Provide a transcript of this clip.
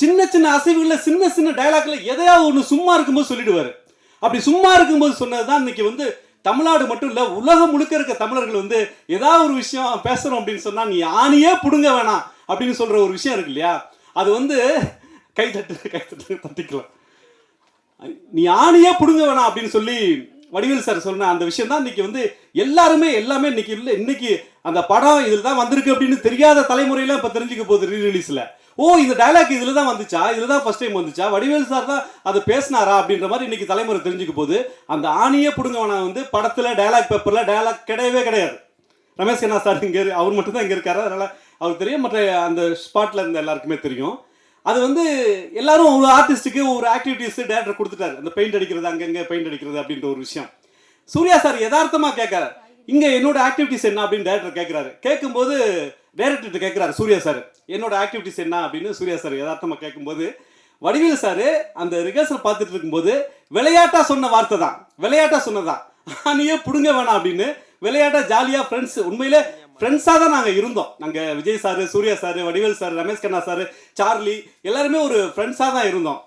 சின்ன சின்ன அசைவுகளில் சின்ன சின்ன டயலாக்ல எதையாவது ஒன்று சும்மா இருக்கும்போது சொல்லிடுவார். அப்படி சும்மா இருக்கும்போது சொன்னது தான் இன்னைக்கு வந்து தமிழ்நாடு மட்டும் இல்லை, உலகம் முழுக்க இருக்க தமிழர்கள் வந்து ஏதாவது ஒரு விஷயம் பேசுகிறோம் அப்படின்னு சொன்னால் நீ ஆணியே பிடுங்க வேணாம் அப்படின்னு சொல்கிற ஒரு விஷயம் இருக்கு இல்லையா, அது வந்து கைத்தட்டு தட்டிக்கலாம். நீ ஆணியே பிடுங்க வேணாம் அப்படின்னு சொல்லி வடிவேல் சார் சொன்ன அந்த விஷயம் தான் இன்னைக்கு வந்து எல்லாமே இன்னைக்கு இல்லை. இன்னைக்கு அந்த படம் இதில் தான் வந்திருக்கு அப்படின்னு தெரியாத தலைமுறையெல்லாம் இப்போ தெரிஞ்சுக்க போகுது ரீரிலீஸில். ஓ, இந்த டைலாக் இதில் தான் வந்துச்சா, இதில் தான் ஃபர்ஸ்ட் டைம் வந்துச்சா, வடிவேல் சார் தான் அதை பேசினாரா அப்படின்ற மாதிரி இன்னைக்கு தலைமுறை தெரிஞ்சுக்க போகுது. அந்த ஆணியே பிடுங்க வேணாம் வந்து படத்தில் டைலாக் பேப்பரில் டைலாக் கிடையவே கிடையாது. ரமேஷ் கண்ணா சார் இங்கே அவர் மட்டும் தான் இங்கே இருக்காரு, அதனால் அவருக்கு தெரியும். மற்ற அந்த ஸ்பாட்டில் இருந்த எல்லாருக்குமே தெரியும். அது வந்து எல்லாரும் ஒரு ஆர்டிஸ்ட்டுக்கு ஒரு ஆக்டிவிட்டிஸ் டேரக்டர் கொடுத்துட்டாரு. அந்த பெயிண்ட் அடிக்கிறது, அங்கங்கே பெயிண்ட் அடிக்கிறது அப்படின்ற ஒரு விஷயம். சூர்யா சார் யதார்த்தமாக கேட்காரு, இங்கே என்னோட ஆக்டிவிட்டிஸ் என்ன அப்படின்னு டேரக்டர் கேட்குறாரு. கேட்கும்போது டேரக்டர்கிட்ட கேட்குறாரு சூர்யா சார், என்னோட ஆக்டிவிட்டிஸ் என்ன அப்படின்னு சூர்யா சார் யதார்த்தமாக கேட்கும்போது வடிவேல் சார் அந்த ரிஹர்சல் பார்த்துட்டு இருக்கும்போது விளையாட்டாக சொன்ன வார்த்தை தான், விளையாட்டாக சொன்னதான், நீயே பிடுங்க வேணாம் அப்படின்னு. விளையாட்டாக ஜாலியாக ஃப்ரெண்ட்ஸ், உண்மையிலே ஃப்ரெண்ட்ஸாக தான் நாங்கள் இருந்தோம். நாங்கள் Vijay sir, Suriya sir, Vadivel sir, Ramesh Kanna sir, Charlie எல்லாருமே ஒரு ஃப்ரெண்ட்ஸாக தான் இருந்தோம்.